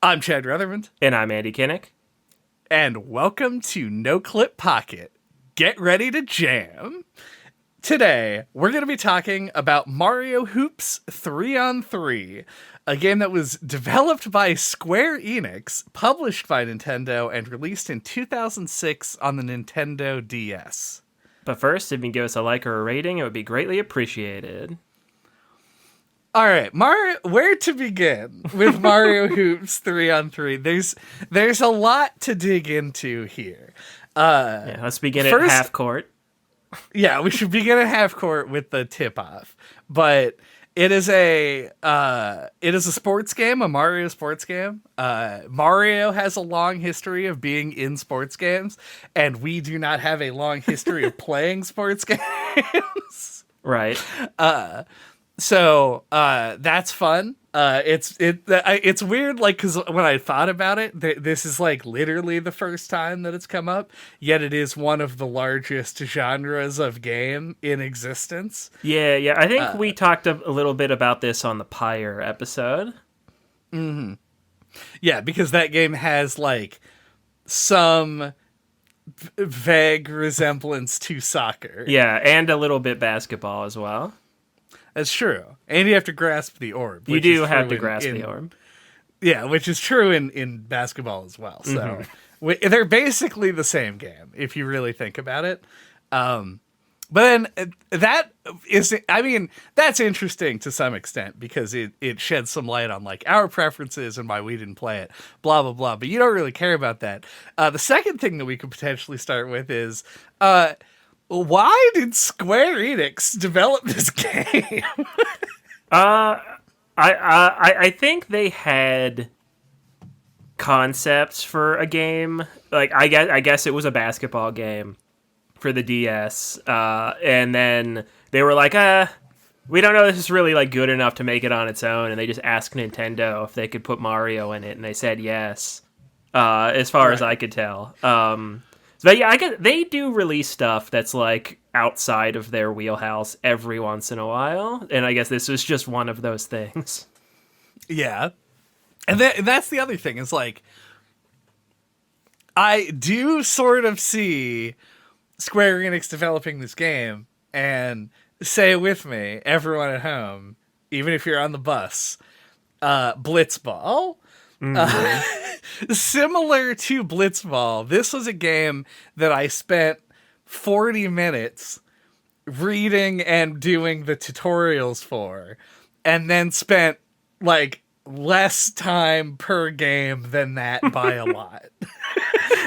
I'm Chad Rutherford, And I'm Andy Kinnick. and welcome to NOCLIP Pocket. Get ready to jam. Today, we're going to be talking about Mario Hoops 3-on-3, a game that was developed by Square Enix, published by Nintendo, and released in 2006 on the Nintendo DS. But first, if you can give us a like or a rating, it would be greatly appreciated. All right, Mario. Where to begin with Mario Hoops 3-on-3? There's a lot to dig into here. Let's begin at half court. Yeah, we should begin at half court with the tip off. But it is a sports game, a Mario sports game. Mario has a long history of being in sports games, and we do not have a long history of playing sports games. Right. So that's fun. It's weird, like, because when I thought about it, this is like literally the first time that it's come up. Yet it is one of the largest genres of game in existence. Yeah. I think we talked a little bit about this on the Pyre episode. Mm-hmm. Yeah, because that game has like some vague resemblance to soccer. Yeah, and a little bit basketball as well. That's true. And you have to grasp the orb. You do have to grasp the orb. Yeah, which is true in basketball as well. So they're basically the same game, if you really think about it. But then that's interesting to some extent because it sheds some light on like our preferences and why we didn't play it, blah, blah, blah. But you don't really care about that. The second thing that we could potentially start with is... why did Square Enix develop this game? I think they had concepts for a game. Like I guess it was a basketball game for the DS. And then they were like, we don't know if this is really like good enough to make it on its own, and they just asked Nintendo if they could put Mario in it, and they said yes. As far as I could tell. But yeah, I guess they do release stuff that's like outside of their wheelhouse every once in a while, and I guess this was just one of those things. Yeah, and that's the other thing is like, I do sort of see Square Enix developing this game, and say it with me, everyone at home, even if you're on the bus, Blitzball. Similar to Blitzball, this was a game that I spent 40 minutes reading and doing the tutorials for, and then spent like less time per game than that by a lot.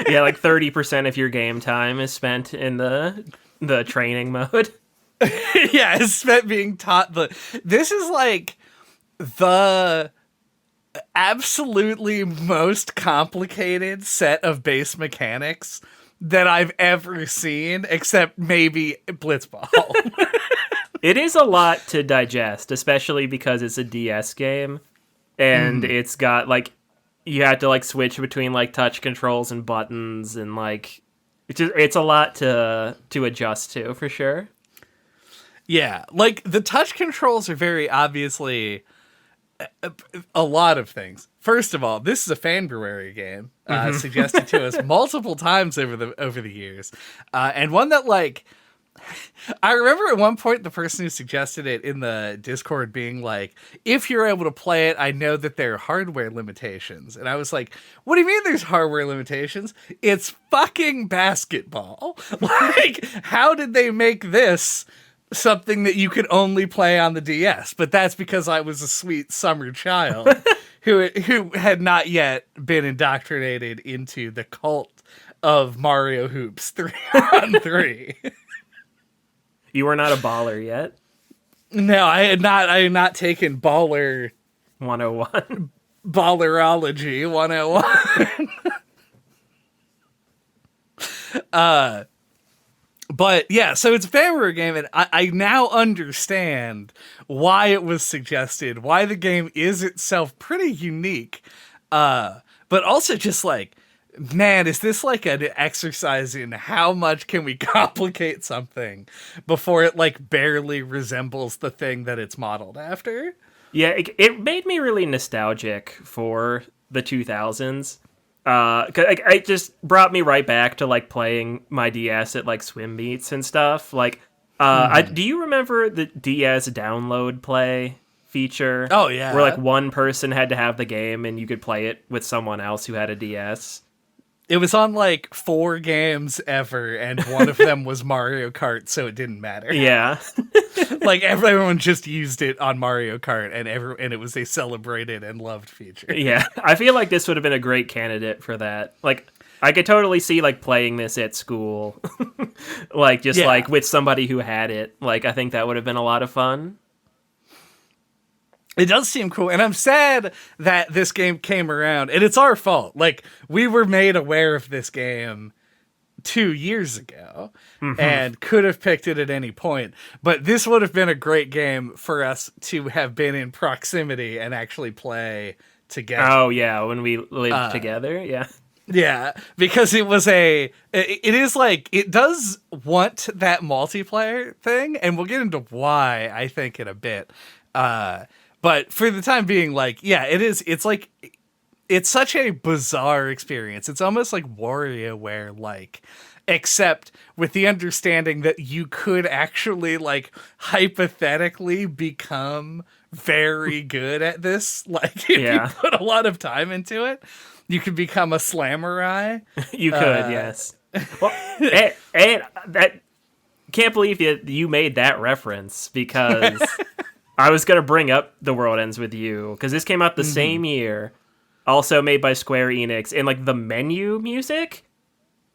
Yeah, like 30% of your game time is spent in the training mode. Yeah, it's spent being taught this is like the absolutely most complicated set of base mechanics that I've ever seen, except maybe Blitzball. It is a lot to digest, especially because it's a DS game, and it's got like you have to like switch between like touch controls and buttons, and like it's a lot to adjust to for sure. Yeah, like the touch controls are very obviously a lot of things. First of all, this is a Fanbruary game, suggested to us multiple times over the years, and one that like I remember at one point the person who suggested it in the Discord being like, "If you're able to play it, I know that there are hardware limitations," and I was like, "What do you mean there's hardware limitations? It's fucking basketball! Like, how did they make this something that you could only play on the DS?" But that's because I was a sweet summer child who had not yet been indoctrinated into the cult of Mario Hoops 3-on-3. You were not a baller yet? No, I had not taken Baller 101. Ballerology 101. But yeah, so it's a Fanbruary game, and I now understand why it was suggested, why the game is itself pretty unique, but also just like, man, is this like an exercise in how much can we complicate something before it like barely resembles the thing that it's modeled after? Yeah, it made me really nostalgic for the 2000s. 'Cause it just brought me right back to like playing my DS at like swim meets and stuff. Like, do you remember the DS download play feature? Oh yeah, where like one person had to have the game and you could play it with someone else who had a DS. it was on like 4 games ever, and one of them was Mario Kart, so it didn't matter. Yeah. Like everyone just used it on Mario Kart, and it was a celebrated and loved feature. Yeah, I feel like this would have been a great candidate for that. Like, I could totally see like playing this at school, like just like with somebody who had it. Like, I think that would have been a lot of fun. It does seem cool, and I'm sad that this game came around, and it's our fault. Like, we were made aware of this game 2 years ago, and could have picked it at any point, but this would have been a great game for us to have been in proximity and actually play together. Oh, yeah, when we lived together, yeah. Yeah, because it is like, it does want that multiplayer thing, and we'll get into why, I think, in a bit. But for the time being, like, yeah, it's such a bizarre experience. It's almost like WarioWare, like, except with the understanding that you could actually, like, hypothetically become very good at this. Like, if you put a lot of time into it, you could become a Slammurai. You could, yes. Well, and that can't believe you made that reference, because I was going to bring up The World Ends With You, because this came out the same year, also made by Square Enix, and like the menu music,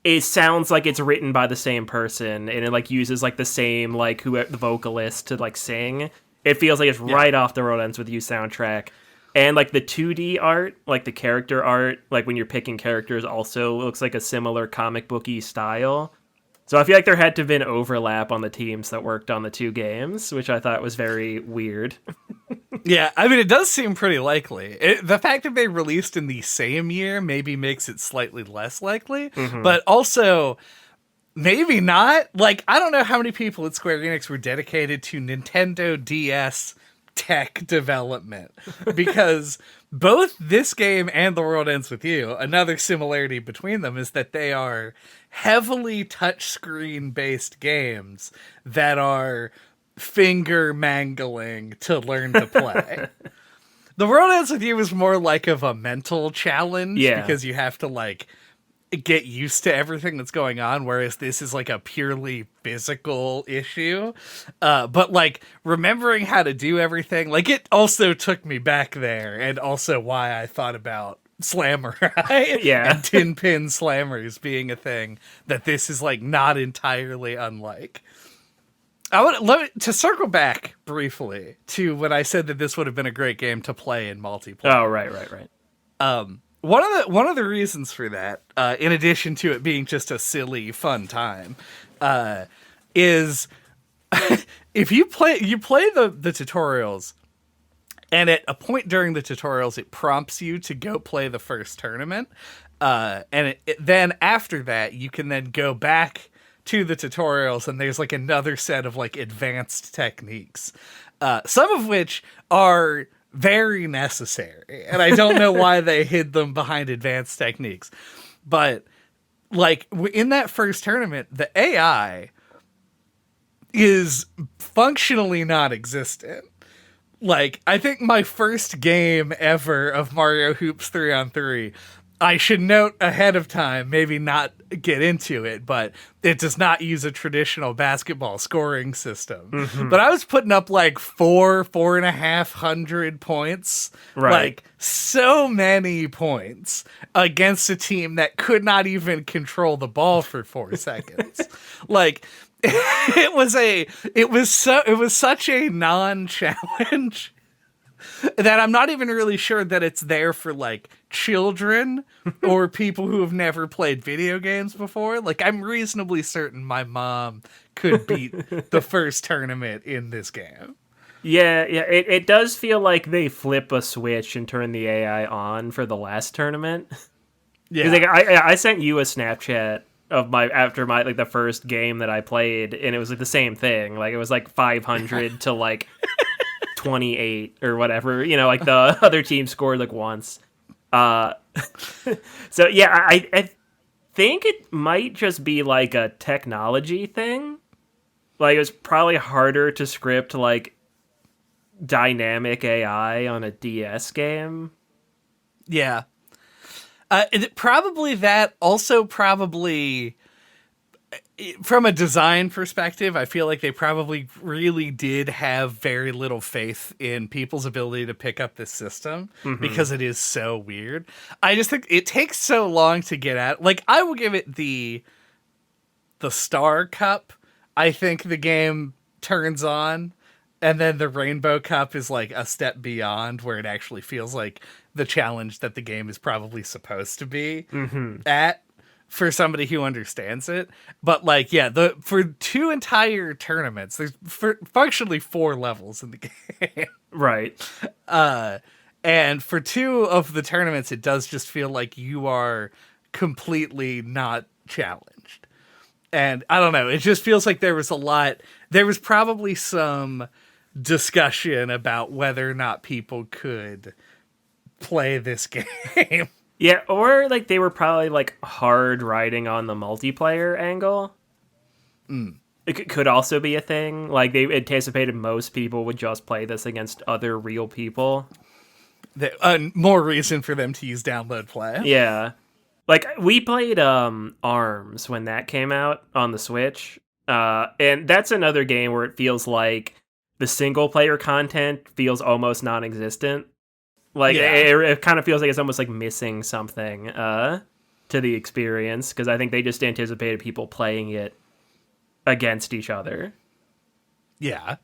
it sounds like it's written by the same person, and it like uses like the same like the vocalist to like sing. It feels like it's right off the World Ends With You soundtrack. And like the 2D art, like the character art, like when you're picking characters, also looks like a similar comic booky style. So I feel like there had to have been overlap on the teams that worked on the 2 games, which I thought was very weird. Yeah, I mean, it does seem pretty likely. The fact that they released in the same year maybe makes it slightly less likely, but also maybe not. Like, I don't know how many people at Square Enix were dedicated to Nintendo DS tech development, because both this game and The World Ends With You, another similarity between them is that they are heavily touchscreen based games that are finger mangling to learn to play. The World Ends With You is more like of a mental challenge, because you have to like get used to everything that's going on, whereas this is like a purely physical issue. But like remembering how to do everything, like it also took me back there, and also why I thought about Slammurai and Tin Pin Slammers being a thing that this is like not entirely unlike. I would to circle back briefly to when I said that this would have been a great game to play in multiplayer. Oh, right. One of the reasons for that, in addition to it being just a silly, fun time, is if you play the tutorials, and at a point during the tutorials, it prompts you to go play the first tournament, and then after that, you can then go back to the tutorials, and there's like another set of like advanced techniques, some of which are very necessary, and I don't know why they hid them behind advanced techniques, but like in that first tournament, the AI is functionally non-existent. Like, I think my first game ever of Mario Hoops 3-on-3, I should note ahead of time, maybe not get into it, but it does not use a traditional basketball scoring system. But I was putting up like 4,500 points, like so many points against a team that could not even control the ball for 4 seconds. Like, it was such a non-challenge that I'm not even really sure that it's there for like children or people who have never played video games before. Like, I'm reasonably certain my mom could beat the first tournament in this game. Yeah, it does feel like they flip a switch and turn the AI on for the last tournament. Yeah, like, I sent you a Snapchat of after the first game that I played, and it was like the same thing. Like, it was like 500 to like 28 or whatever, like the other team scored like once. Uh, so yeah, I think it might just be like a technology thing. Like it was probably harder to script like dynamic AI on a DS game. Yeah. Probably that. Also, probably from a design perspective, I feel like they probably really did have very little faith in people's ability to pick up this system because it is so weird. I just think it takes so long to get at. Like, I will give it the Star Cup. I think the game turns on, and then the Rainbow Cup is like a step beyond, where it actually feels like the challenge that the game is probably supposed to be at for somebody who understands it. But like, yeah, for 2 entire tournaments, there's functionally 4 levels in the game. Right. And for 2 of the tournaments, it does just feel like you are completely not challenged. And I don't know, it just feels like there was probably some discussion about whether or not people could play this game. Yeah, or like they were probably like hard riding on the multiplayer angle. It could also be a thing. Like they anticipated most people would just play this against other real people. More reason for them to use download play. Yeah. Like we played ARMS when that came out on the Switch. And that's another game where it feels like the single player content feels almost non-existent. Like it kind of feels like it's almost like missing something to the experience, because I think they just anticipated people playing it against each other. Yeah.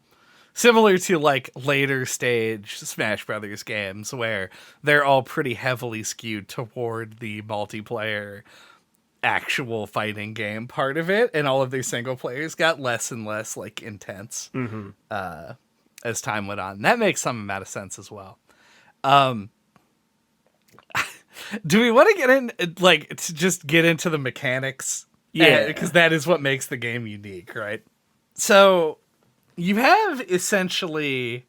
Similar to like later stage Smash Brothers games where they're all pretty heavily skewed toward the multiplayer actual fighting game part of it, and all of their single players got less and less like intense as time went on. And that makes some amount of sense as well. Do we want to get in, like, to just get into the mechanics? Yeah. Because that is what makes the game unique, right? So, you have essentially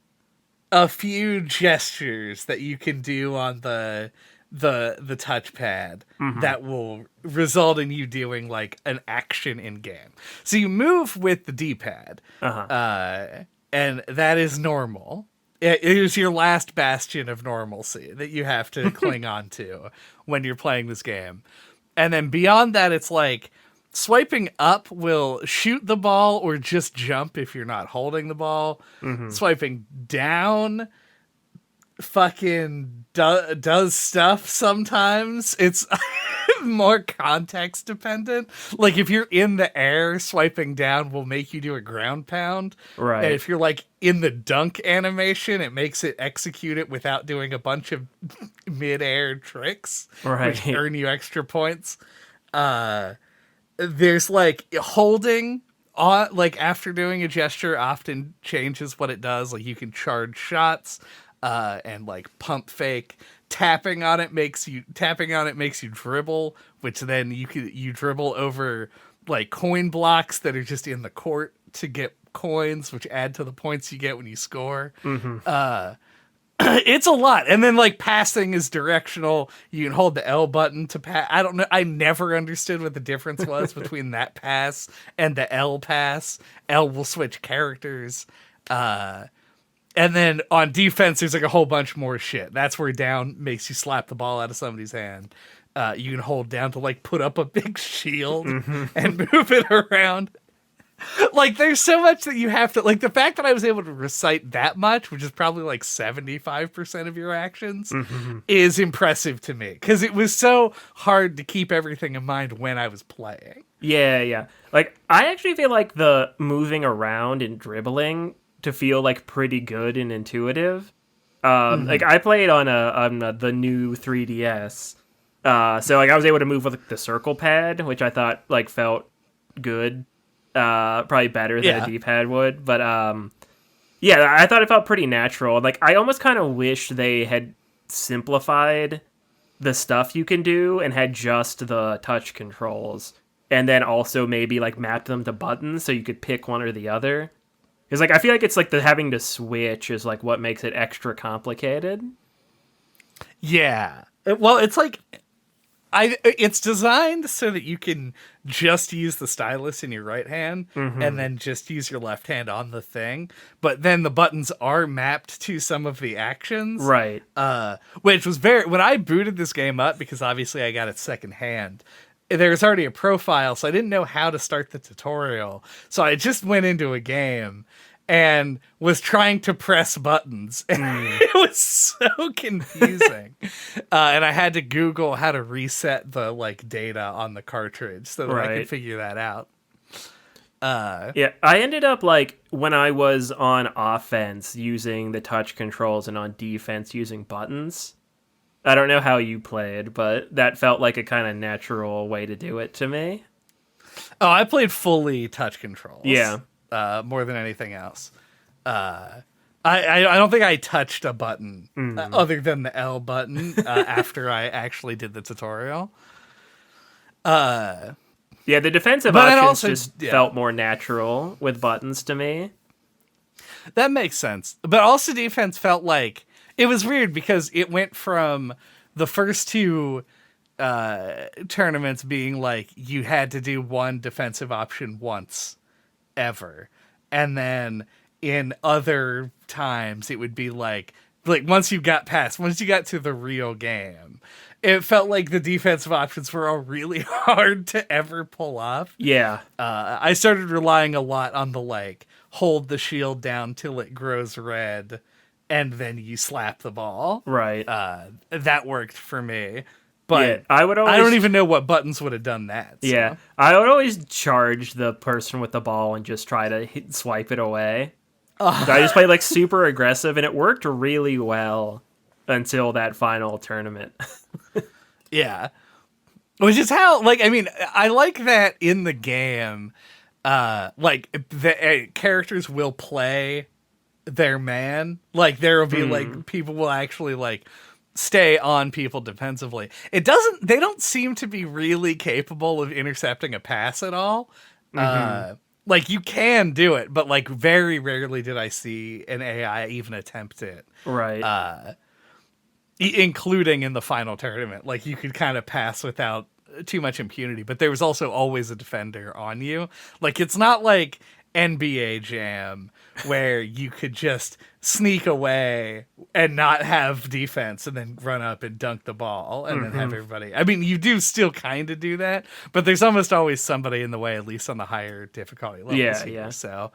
a few gestures that you can do on the touchpad that will result in you doing, like, an action in-game. So you move with the D-pad, and that is normal. It is your last bastion of normalcy that you have to cling on to when you're playing this game. And then beyond that, it's like swiping up will shoot the ball or just jump if you're not holding the ball. Swiping down fucking does stuff sometimes. It's more context dependent. Like if you're in the air, swiping down will make you do a ground pound. Right. And if you're like in the dunk animation, it makes it execute it without doing a bunch of mid-air tricks, which earn you extra points. There's like holding on, like after doing a gesture often changes what it does. Like you can charge shots and like pump fake. Tapping on it makes you dribble, which then you dribble over like coin blocks that are just in the court to get coins, which add to the points you get when you score. It's a lot. And then like passing is directional. You can hold the L button to pass. I don't know. I never understood what the difference was between that pass and the L pass. L will switch characters. And then on defense, there's like a whole bunch more shit. That's where down makes you slap the ball out of somebody's hand. You can hold down to like put up a big shield and move it around. Like there's so much that you have to, like the fact that I was able to recite that much, which is probably like 75% of your actions, is impressive to me. Because it was so hard to keep everything in mind when I was playing. Yeah. Like I actually feel like the moving around and dribbling to feel like pretty good and intuitive. Like I played on the new 3DS, so like I was able to move with like, the circle pad, which I thought like felt good, probably better than a D-pad would. But yeah, I thought it felt pretty natural. Like I almost kind of wish they had simplified the stuff you can do and had just the touch controls, and then also maybe like mapped them to buttons so you could pick one or the other. Because like I feel like it's like the having to switch is like what makes it extra complicated. Yeah. Well, it's like it's designed so that you can just use the stylus in your right hand and then just use your left hand on the thing. But then the buttons are mapped to some of the actions. Right. Which was when I booted this game up, because obviously I got it secondhand, there's already a profile, so I didn't know how to start the tutorial. So I just went into a game and was trying to press buttons. It was so confusing. And I had to Google how to reset the like data on the cartridge so that I could figure that out. Yeah, I ended up like when I was on offense using the touch controls and on defense using buttons. I don't know how you played, but that felt like a kind of natural way to do it to me. Oh, I played fully touch controls. Yeah. More than anything else. I don't think I touched a button other than the L button after I actually did the tutorial. Yeah, the defensive options felt more natural with buttons to me. That makes sense. But also defense felt like... It was weird because it went from the first two tournaments being like you had to do one defensive option once ever, and then in other times it would be like once you got to the real game, it felt like the defensive options were all really hard to ever pull off. Yeah. I started relying a lot on the like hold the shield down till it grows red and then you slap the ball. Right. That worked for me. But yeah, I don't even know what buttons would have done that. So. Yeah, I would always charge the person with the ball and just try to swipe it away. I just played like super aggressive, and it worked really well until that final tournament. Yeah, which is how I like that in the game. The characters will play their man. Like there will be like people will actually like stay on people defensively. They don't seem to be really capable of intercepting a pass at all. Like you can do it, but like very rarely did I see an AI even attempt it. Right. Including in the final tournament. Like you could kind of pass without too much impunity, but there was also always a defender on you. Like it's not like NBA Jam where you could just sneak away and not have defense and then run up and dunk the ball and then have everybody. I mean, you do still kind of do that, but there's almost always somebody in the way, at least on the higher difficulty levels. Yeah. So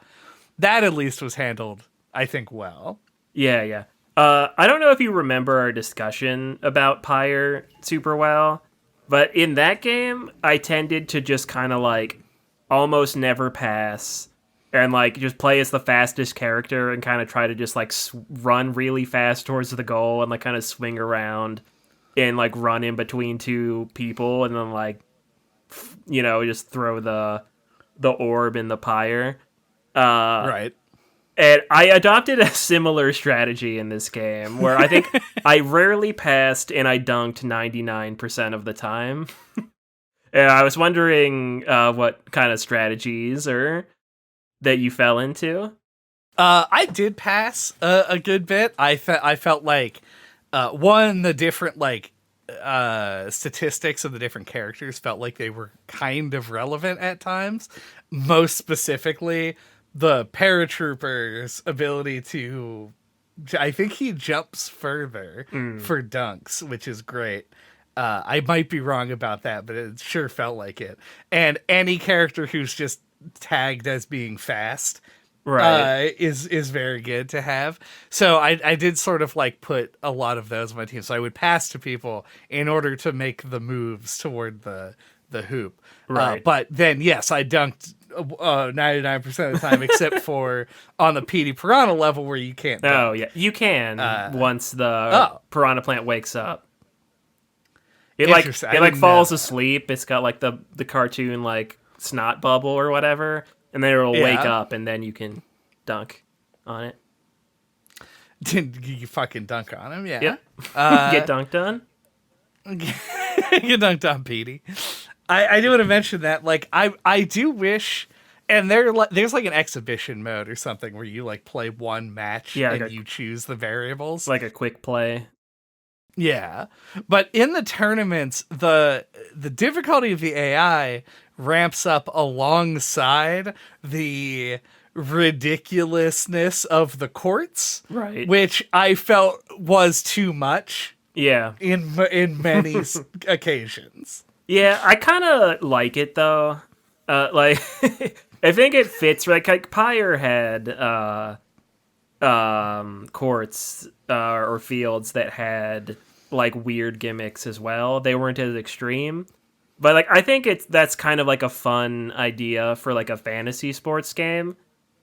that at least was handled, I think, well. Yeah. I don't know if you remember our discussion about Pyre super well, but in that game, I tended to just kind of like almost never pass and like just play as the fastest character and kind of try to just like run really fast towards the goal and like kind of swing around and like run in between two people and then like just throw the orb in the pyre. Right. And I adopted a similar strategy in this game where I think I rarely passed and I dunked 99% of the time. And I was wondering what kind of strategies or that you fell into. I did pass a good bit. I felt like the different like statistics of the different characters felt like they were kind of relevant at times. Most specifically, the paratrooper's ability to, I think he jumps further for dunks, which is great. I might be wrong about that, but it sure felt like it. And any character who's just tagged as being fast is very good to have. So I did sort of like put a lot of those on my team. So I would pass to people in order to make the moves toward the hoop. Right. But then, yes, I dunked 99% of the time, except for on the PD Piranha level where you can't dunk. Oh, yeah. You can once the Piranha plant wakes up. It falls asleep. It's got like the cartoon like snot bubble or whatever, and then it'll wake up, and then you can dunk on it. Did you fucking dunk on him? Yeah. Yep. Get dunked on. Get dunked on, Petey. I do want to mention that, like, I do wish, and there's like an exhibition mode or something where you like play one match and you choose the variables, like a quick play. Yeah. But in the tournaments, the difficulty of the AI ramps up alongside the ridiculousness of the courts, Right. which I felt was too much Yeah. in many occasions. Yeah, I kind of like it though. Like, I think it fits. Like Pyre had courts or fields that had like weird gimmicks as well. They weren't as extreme, but like I think that's kind of like a fun idea for like a fantasy sports game.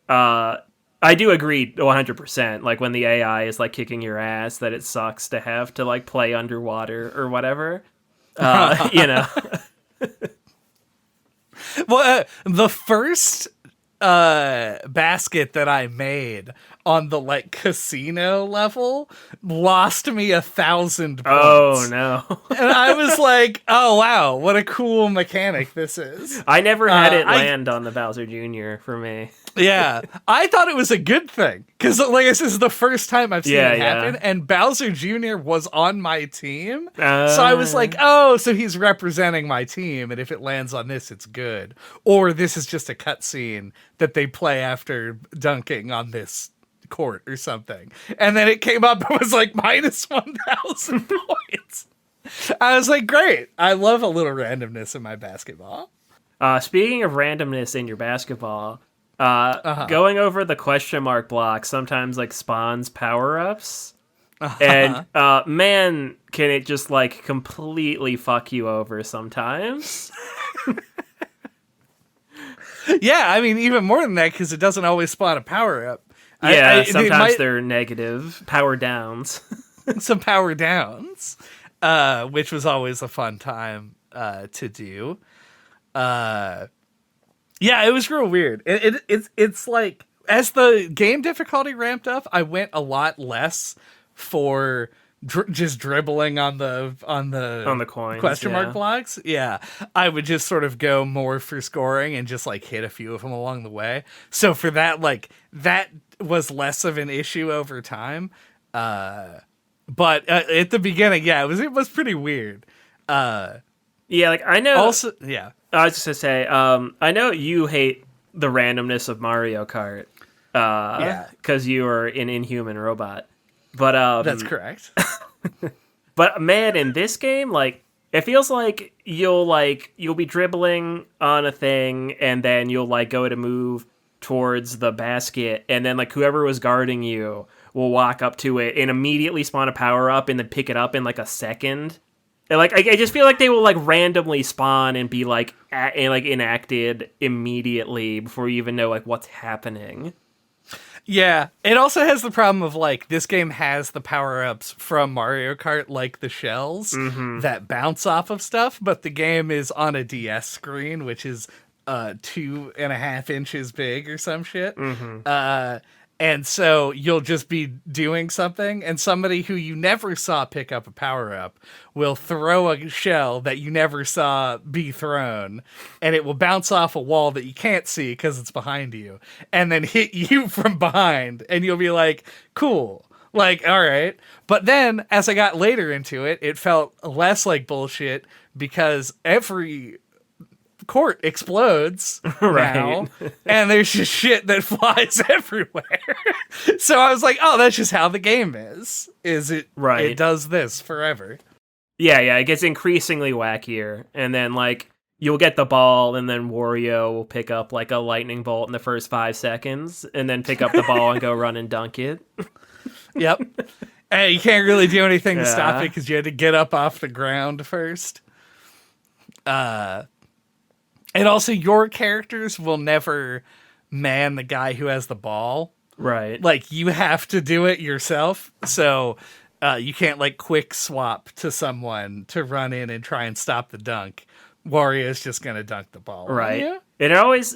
I do agree 100%. Like when the AI is like kicking your ass, that it sucks to have to like play underwater or whatever. You know. Well, the first basket that I made on the like casino level lost me 1,000 points. Oh no. And I was like, oh wow, what a cool mechanic this is. I never had it land on the Bowser Jr. for me. Yeah, I thought it was a good thing because, like, this is the first time I've seen it happen, and Bowser Jr. was on my team, so I was like, "Oh, so he's representing my team, and if it lands on this, it's good." Or this is just a cutscene that they play after dunking on this court or something, and then it came up and was like minus 1,000 points. I was like, "Great! I love a little randomness in my basketball." Speaking of randomness in your basketball. Going over the question mark block sometimes like spawns power-ups. And man, can it just like completely fuck you over sometimes. Yeah, I mean even more than that because it doesn't always spawn a power-up. Yeah, sometimes they're negative power downs. Some power downs, which was always a fun time to do. Yeah, it was real weird. It's like as the game difficulty ramped up, I went a lot less for just dribbling on the coins, question mark blocks. Yeah, I would just sort of go more for scoring and just like hit a few of them along the way. So for that, like that was less of an issue over time. But at the beginning, yeah, it was pretty weird. Yeah, like I know. Also, yeah. I was just gonna say, I know you hate the randomness of Mario Kart, because you are an inhuman robot. But that's correct. But man, in this game, like it feels like you'll be dribbling on a thing, and then you'll like go to move towards the basket, and then like whoever was guarding you will walk up to it and immediately spawn a power up, and then pick it up in like a second. And, like I just feel like they will like randomly spawn and be like enacted immediately before you even know like what's happening. Yeah, it also has the problem of like this game has the power-ups from Mario Kart, like the shells that bounce off of stuff, but the game is on a DS screen, which is 2.5 inches big or some shit. And so you'll just be doing something, and somebody who you never saw pick up a power-up will throw a shell that you never saw be thrown, and it will bounce off a wall that you can't see because it's behind you, and then hit you from behind, and you'll be like, cool. Like, all right. But then, as I got later into it, it felt less like bullshit because every court explodes now, and there's just shit that flies everywhere. So I was like, oh, that's just how the game is it right? It does this forever. Yeah, it gets increasingly wackier, and then like you'll get the ball, and then Wario will pick up like a lightning bolt in the first 5 seconds, and then pick up the ball and go run and dunk it. Yep. And you can't really do anything to stop it because you had to get up off the ground first. And also, your characters will never man the guy who has the ball. Right. Like, you have to do it yourself. So, you can't, like, quick swap to someone to run in and try and stop the dunk. Wario's just going to dunk the ball. Right. It always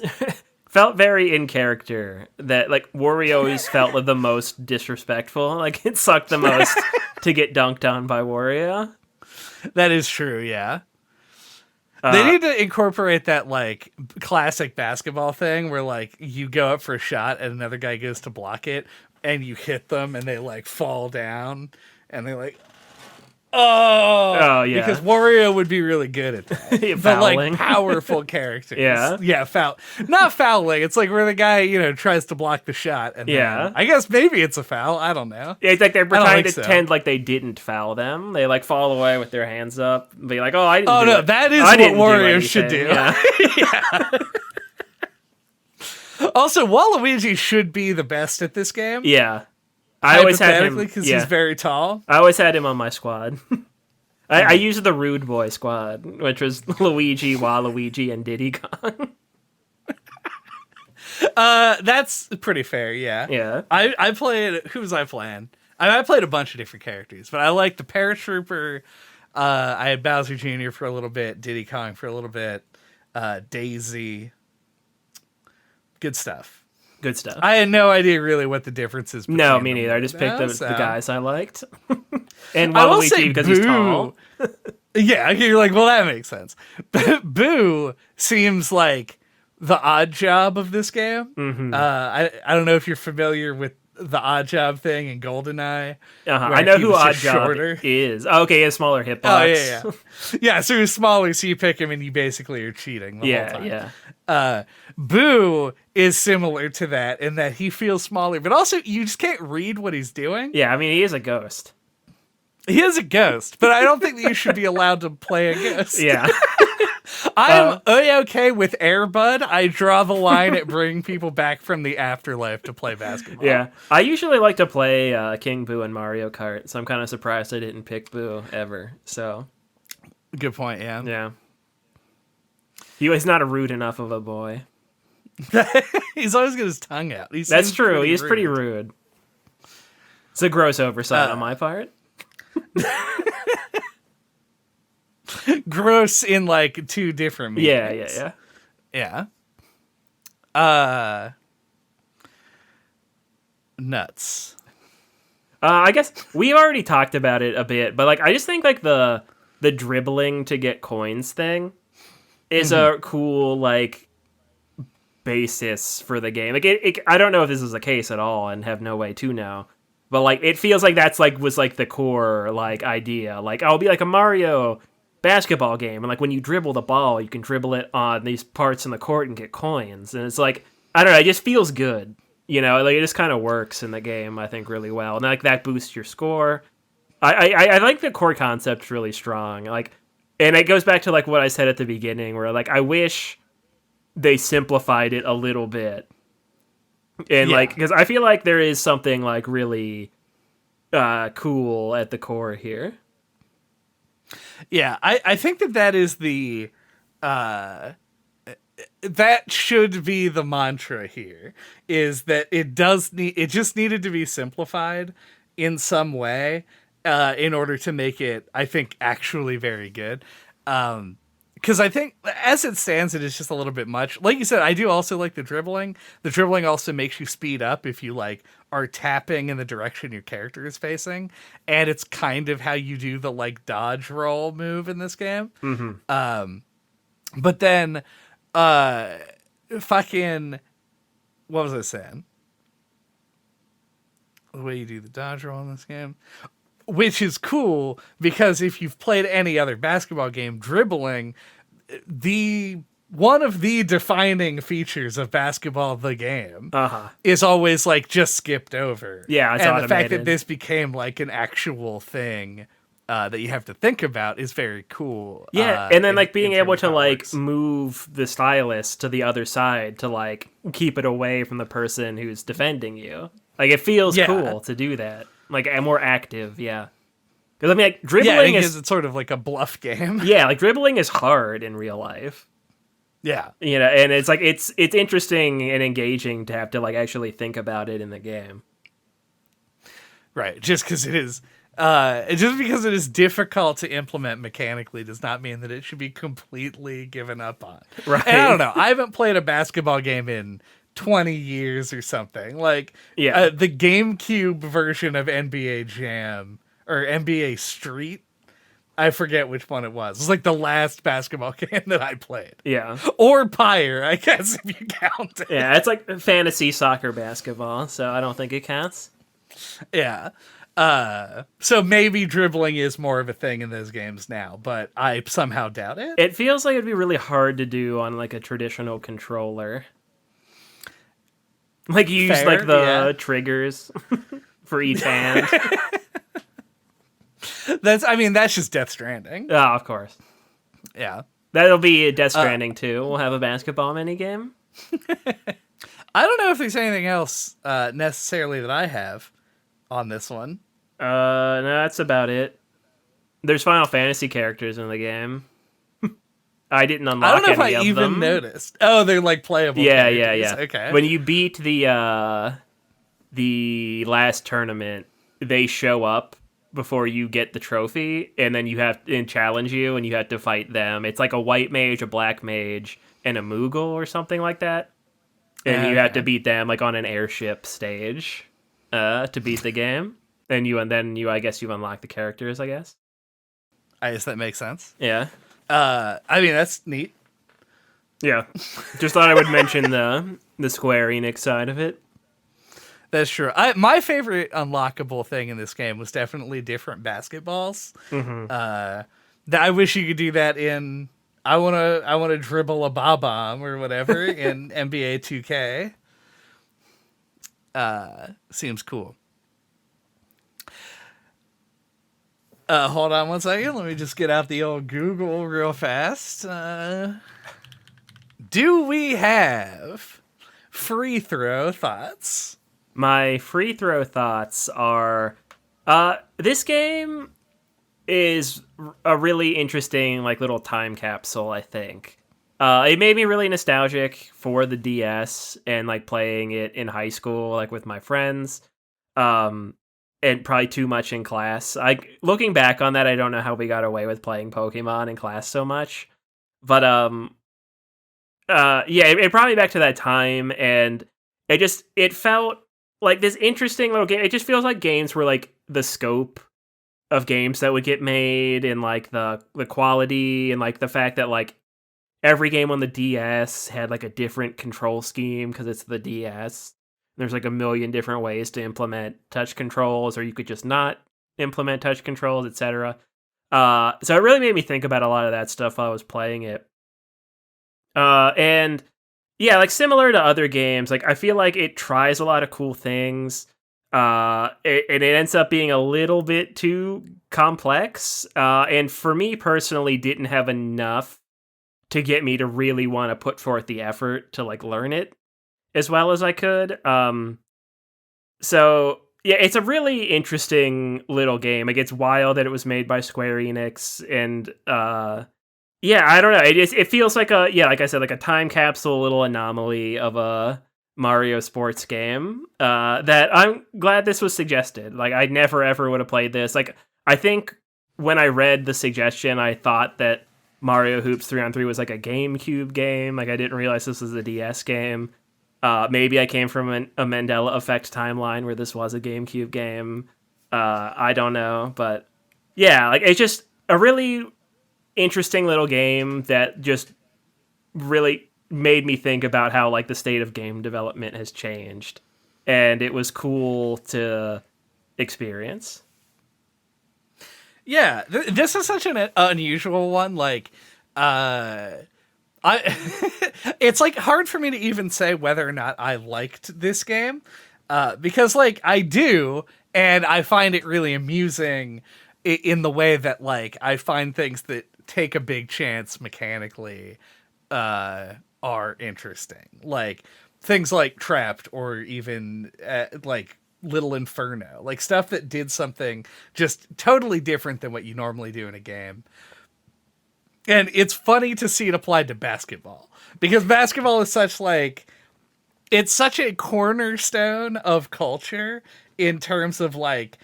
felt very in character that, like, Wario always felt like the most disrespectful. Like, it sucked the most to get dunked on by Wario. That is true, yeah. They need to incorporate that, like, classic basketball thing where, like, you go up for a shot and another guy goes to block it and you hit them and they, like, fall down and they, like, Oh, yeah. because Wario would be really good at that. The Fouling. like powerful characters. Yeah. Not fouling. It's like where the guy, tries to block the shot. And Yeah. then, I guess maybe it's a foul. I don't know. Yeah, it's like they're trying to so. pretend like they didn't foul them. They like fall away with their hands up, be like, "Oh, I didn't." Oh do no, it. that is I what didn't Wario do should do. Yeah. Also, Waluigi should be the best at this game. Yeah. I always had him because he's very tall. I always had him on my squad. I used the Rude Boy squad, which was Luigi, Waluigi, and Diddy Kong. That's pretty fair, yeah. Yeah. I played... Who was I playing? I played a bunch of different characters, but I liked the Paratrooper. I had Bowser Jr. for a little bit, Diddy Kong for a little bit, Daisy. Good stuff. Good stuff. I had no idea really what the difference is. No, me neither. I just picked the guys I liked. And I will say Waluigi because Boo, he's tall. Yeah, you're like, well, that makes sense. Boo seems like the odd job of this game. Mm-hmm. I don't know if you're familiar with the odd job thing in GoldenEye. I know who Odd Job is. Oh, okay, he has smaller hitbox. Oh, yeah. Yeah, so he's smaller, so you pick him and you basically are cheating the whole time. Yeah. Boo is similar to that in that he feels smaller, but also you just can't read what he's doing. Yeah, I mean, he is a ghost. He is a ghost, but I don't think that you should be allowed to play a ghost. Yeah. I'm okay with Air Bud. I draw the line at bringing people back from the afterlife to play basketball. Yeah. I usually like to play King Boo in Mario Kart, so I'm kind of surprised I didn't pick Boo ever. So. Good point, yeah. Yeah. He was not a rude enough of a boy. He's always got his tongue out. That's true. He's pretty rude. It's a gross oversight on my part. Gross in like two different meanings. Yeah. Nuts. I guess we already talked about it a bit, but like I just think like the dribbling to get coins thing is a cool like basis for the game. Like I don't know if this is the case at all, and have no way to know. But like it feels like that's like was like the core like idea. Like I'll be like a Mario basketball game, and like when you dribble the ball, you can dribble it on these parts in the court and get coins. And it's like I don't know, it just feels good. Like it just kind of works in the game, I think, really well. And like that boosts your score. I like the core concept's really strong. Like, and it goes back to like what I said at the beginning, where like I wish they simplified it a little bit. And like, because I feel like there is something like really cool at the core here. Yeah, I think that is the that should be the mantra here, is that it just needed to be simplified in some way in order to make it, I think, actually very good. Because I think, as it stands, it is just a little bit much. Like you said, I do also like the dribbling. The dribbling also makes you speed up if you, like, are tapping in the direction your character is facing. And it's kind of how you do the, like, dodge roll move in this game. Mm-hmm. But then, fucking... What was I saying? The way you do the dodge roll in this game... Which is cool, because if you've played any other basketball game, dribbling, one of the defining features of basketball, the game, is always like just skipped over. Yeah, it's and automated. The fact that this became like an actual thing that you have to think about is very cool. Yeah, and then like being able to like move the stylus to the other side to like keep it away from the person who's defending you. Like it feels cool to do that. Like more active, yeah. Because I mean, like dribbling is it's sort of like a bluff game. Yeah, like dribbling is hard in real life. Yeah, and it's like it's interesting and engaging to have to like actually think about it in the game. Right, just because it is, just because it is difficult to implement mechanically does not mean that it should be completely given up on. Right, and I don't know. I haven't played a basketball game in 20 years or something. Like, the GameCube version of NBA Jam or NBA Street, I forget which one it was. It was like the last basketball game that I played. Yeah. Or Pyre, I guess, if you count it. Yeah, it's like fantasy soccer basketball, so I don't think it counts. Yeah. So maybe dribbling is more of a thing in those games now, but I somehow doubt it. It feels like it'd be really hard to do on like a traditional controller. Like you use like the triggers for each hand. That's just Death Stranding. Oh, of course. Yeah. That'll be Death Stranding too. We'll have a basketball minigame. I don't know if there's anything else necessarily that I have on this one. No, that's about it. There's Final Fantasy characters in the game. I didn't unlock any of them. I don't know if I even noticed. Oh, they're like playable. Yeah. Okay. When you beat the last tournament, they show up before you get the trophy, and then challenge you, and you have to fight them. It's like a white mage, a black mage, and a Moogle or something like that. And you have to beat them like on an airship stage to beat the game. And then I guess you unlock the characters, I guess. I guess that makes sense. Yeah. That's neat. Yeah. Just thought I would mention the Square Enix side of it. That's true. My favorite unlockable thing in this game was definitely different basketballs. Mm-hmm. I wish you could do that in... I wanna dribble a bomb or whatever in NBA 2K. Seems cool. Hold on one second. Let me just get out the old Google real fast. Do we have free throw thoughts? My free throw thoughts are, this game is a really interesting, like, little time capsule, I think. It made me really nostalgic for the DS and, like, playing it in high school, like, with my friends. And probably too much in class. Looking back on that, I don't know how we got away with playing Pokemon in class so much. But, it brought me back to that time, and it felt like this interesting little game. It just feels like games were like the scope of games that would get made, and like the quality, and like the fact that like every game on the DS had like a different control scheme because it's the DS. There's like a million different ways to implement touch controls, or you could just not implement touch controls, etc. So it really made me think about a lot of that stuff while I was playing it. And yeah, like similar to other games, like I feel like it tries a lot of cool things. And it ends up being a little bit too complex. And for me personally, didn't have enough to get me to really want to put forth the effort to like learn it as well as I could. So yeah, it's a really interesting little game. Like, it's wild that it was made by Square Enix, and yeah, I don't know. It feels like like I said, like a time capsule little anomaly of a Mario sports game. That I'm glad this was suggested. Like, I never ever would have played this. Like, I think when I read the suggestion, I thought that Mario Hoops 3-on-3 was like a GameCube game. Like, I didn't realize this was a DS game. Maybe I came from a Mandela Effect timeline where this was a GameCube game. I don't know, but yeah, like it's just a really interesting little game that just really made me think about how like the state of game development has changed, and it was cool to experience. Yeah, this is such an unusual one. Like, it's like hard for me to even say whether or not I liked this game, because like I do, and I find it really amusing in the way that like I find things that take a big chance mechanically are interesting, like things like Trapped, or even like Little Inferno, like stuff that did something just totally different than what you normally do in a game. And it's funny to see it applied to basketball, because basketball is such like, it's such a cornerstone of culture in terms of like,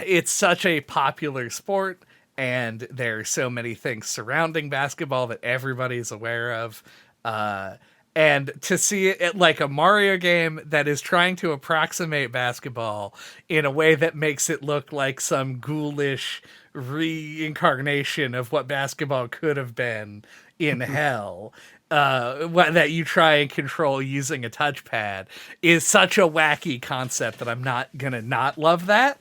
it's such a popular sport, and there are so many things surrounding basketball that everybody's aware of. And to see it like a Mario game that is trying to approximate basketball in a way that makes it look like some ghoulish reincarnation of what basketball could have been in hell, that you try and control using a touchpad, is such a wacky concept that I'm not gonna not love that.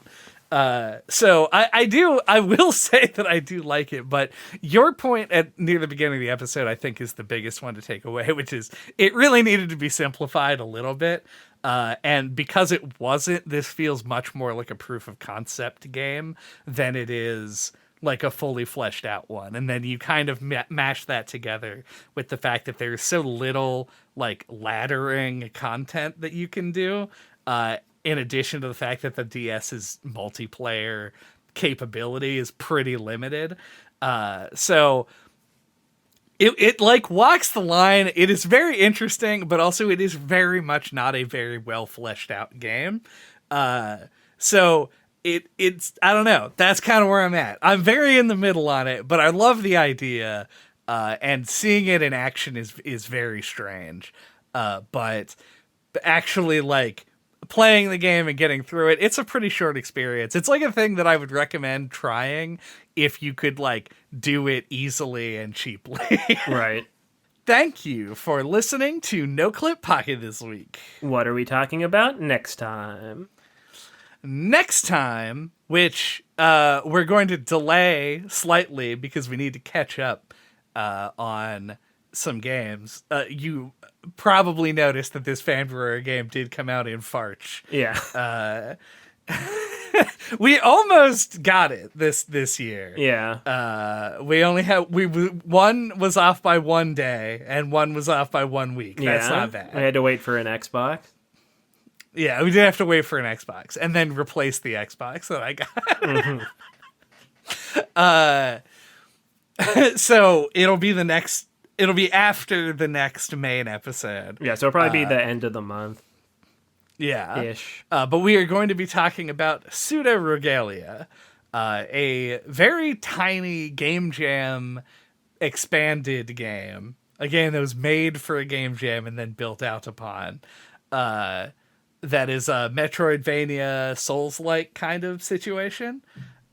So I will say that I do like it, but your point at near the beginning of the episode, I think, is the biggest one to take away, which is it really needed to be simplified a little bit. And because it wasn't, this feels much more like a proof of concept game than it is like a fully fleshed out one. And then you kind of mash that together with the fact that there's so little like laddering content that you can do. In addition to the fact that the DS's multiplayer capability is pretty limited. So it like walks the line. It is very interesting, but also it is very much not a very well fleshed out game. So it's I don't know. That's kind of where I'm at. I'm very in the middle on it, but I love the idea. And seeing it in action is very strange. But actually like playing the game and getting through it, it's a pretty short experience. It's like a thing that I would recommend trying if you could like do it easily and cheaply. Right. Thank you for listening to NOCLIP Pocket this week. What are we talking about next time? Next time, which we're going to delay slightly because we need to catch up on some games. You probably noticed that this Fanbruary game did come out in Farch. Yeah. We almost got it this year. Yeah. We only had one was off by 1 day and one was off by 1 week. That's not bad. We had to wait for an Xbox. Yeah, we did have to wait for an Xbox and then replace the Xbox that I got. Mm-hmm. So it'll be after the next main episode. Yeah, so it'll probably be the end of the month. Yeah. Ish. But we are going to be talking about Pseudo Regalia, a very tiny game jam expanded game. A game that was made for a game jam and then built out upon. That is a Metroidvania Souls-like kind of situation.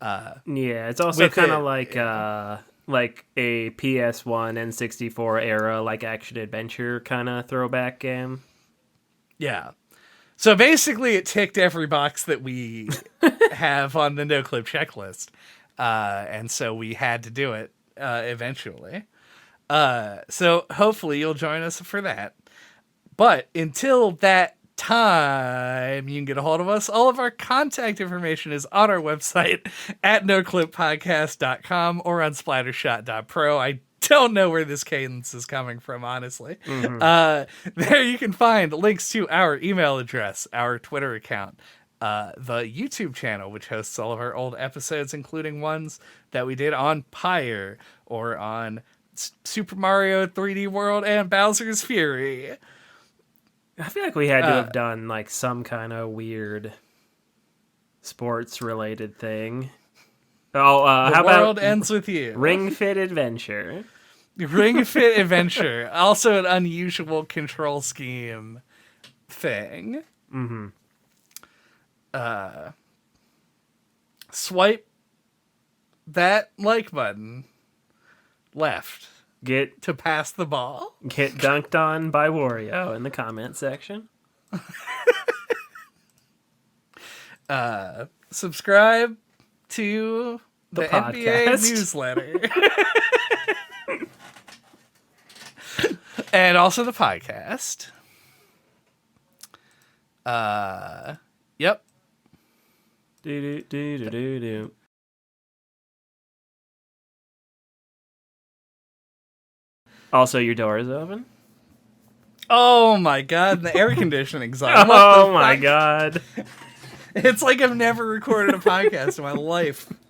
Yeah, it's also kind of like a PS1 N64 era like action adventure kind of throwback game. Yeah. So basically it ticked every box that we have on the NoClip checklist. And so we had to do it eventually. So hopefully you'll join us for that. But until that time, you can get a hold of us. All of our contact information is on our website at noclippodcast.com or on splattershot.pro. I don't know where this cadence is coming from, honestly. Mm-hmm. There you can find links to our email address, our Twitter account, the YouTube channel, which hosts all of our old episodes, including ones that we did on Pyre or on Super Mario 3D World and Bowser's Fury. I feel like we had to have done like some kind of weird sports related thing. Oh, how about World Ends With You? Ring Fit Adventure. Ring Fit Adventure. Also an unusual control scheme thing. Mm-hmm. Swipe that like button left. Get to pass the ball. Get dunked on by Wario in the comment section. Subscribe to the NBA newsletter. And also the podcast. Yep. Do. Also, your door is open. Oh my god, the air conditioning's on. Oh my god. It's like I've never recorded a podcast in my life.